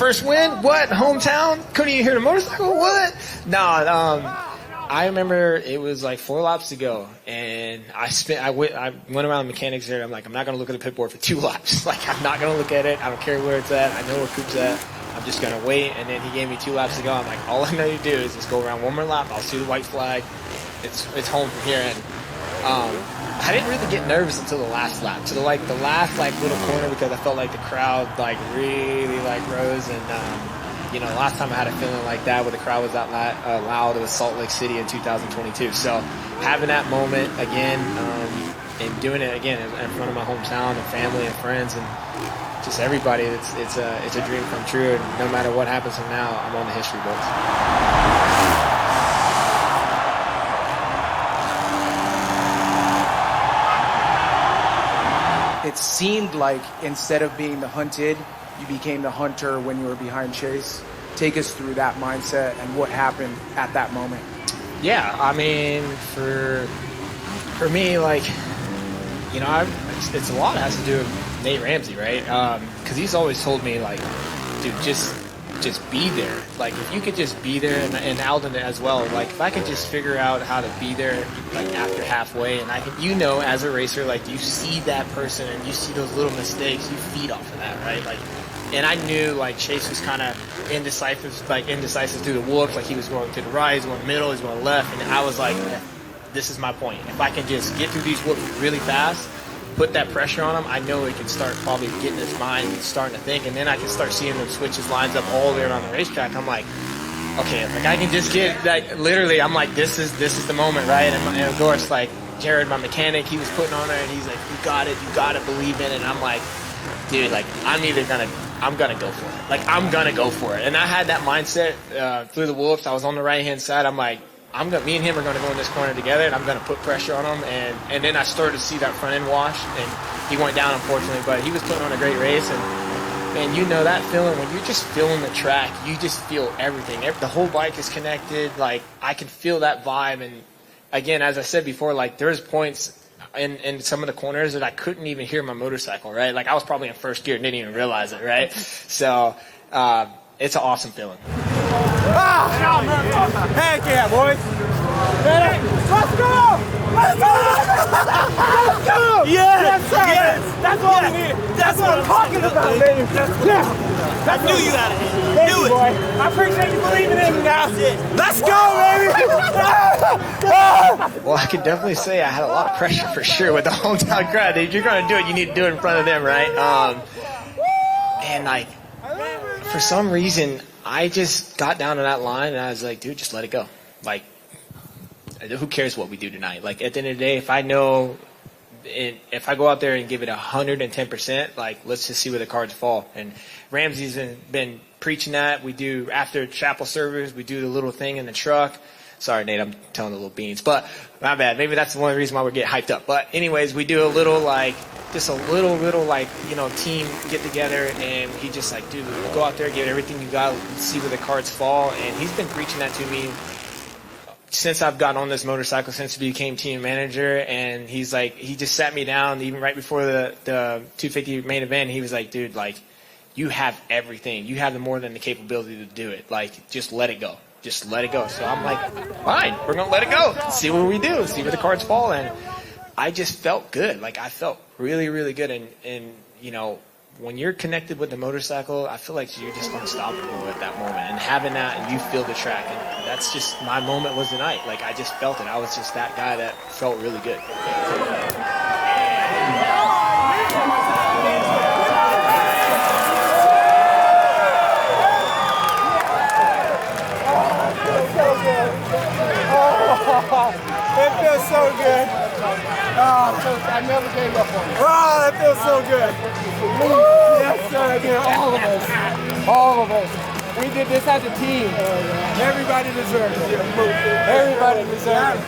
first win? What? Hometown? Couldn't even hear the motorcycle? What? No, I remember it was like 4 laps to go, and I went around the mechanics there. I'm like, I'm not going to look at the pit board for 2 laps. Like, I'm not going to look at it. I don't care where it's at. I know where Coop's at. I'm just going to wait. And then he gave me 2 laps to go. I'm like, all I know to do is just go around one more lap. I'll see the white flag. It's home from here. And I didn't really get nervous until the last lap, to the last little corner, because I felt like the crowd really rose. And last time I had a feeling like that where the crowd was that loud, it was Salt Lake City in 2022. So having that moment again, and doing it again in front of my hometown and family and friends and just everybody, it's a dream come true. And no matter what happens from now, I'm on the history books. It seemed like instead of being the hunted, you became the hunter when you were behind Chase. Take us through that mindset and what happened at that moment. Yeah, I mean, for me, it's a lot has to do with Nate Ramsey, right? Because he's always told me, dude, just be there. Like, if you could just be there, and Alden as well. Like, if I could just figure out how to be there, after halfway, and I can, as a racer, you see that person and you see those little mistakes, you feed off of that, right? And I knew, Chase was kind of indecisive through the whoops. He was going to the right, he's going middle, he's going left, and I was like, this is my point. If I can just get through these whoops really fast, put that pressure on him, I know it can start probably getting his mind starting to think, and then I can start seeing them switch his lines up all the way around the racetrack. I'm like, okay, I can just get, literally, I'm like, this is the moment, right? And of course, Jared, my mechanic, he was putting on there, and he's like, you got to believe in it. And I'm like, dude, I'm gonna go for it. I'm gonna go for it. And I had that mindset through the whoops. I was on the right-hand side. I'm like, me and him are going to go in this corner together, and I'm going to put pressure on him. And then I started to see that front end wash, and he went down, unfortunately, but he was putting on a great race. And man, that feeling when you're just feeling the track, you just feel everything. The whole bike is connected. I can feel that vibe. And again, as I said before, there's points in some of the corners that I couldn't even hear my motorcycle, right? I was probably in first gear and didn't even realize it, right? So it's an awesome feeling. Heck yeah, boys. Let's go! Let's go! Let's go! Yes, sir. Yes. That's what we need. That's what I'm talking about, baby. Yeah. I knew you had it. Thank you, boy. I appreciate you believing in me now. Let's go, baby! Well, I can definitely say I had a lot of pressure for sure with the hometown crowd. If you're going to do it, you need to do it in front of them, right? And for some reason, I just got down to that line and I was like, dude, just let it go. Who cares what we do tonight? At the end of the day, if I know, if I go out there and give it 110%, let's just see where the cards fall. And Ramsey's been preaching that. We do, after chapel service, we do the little thing in the truck. Sorry, Nate, I'm telling the little beans. But my bad. Maybe that's the one reason why we're getting hyped up. But anyways, we do a little, just a little, team get together. And he just dude, go out there, give it everything you got, see where the cards fall. And he's been preaching that to me since I've gotten on this motorcycle, since he became team manager. And he's he just sat me down even right before the 250 main event. He was like, dude, you have everything. You have more than the capability to do it. Just let it go. Just let it go. So I'm like, fine, we're going to let it go. See what we do. See where the cards fall. And I just felt good. I felt really, really good. And when you're connected with the motorcycle, I feel like you're just unstoppable at that moment. And having that, and you feel the track. And that's just, my moment was the night. I just felt it. I was just that guy that felt really good. It feels so good. I never gave up on it. Oh, that feels so good. Yes, sir. Yeah, all of us. All of us. We did this as a team. Everybody deserves it. Everybody deserves it.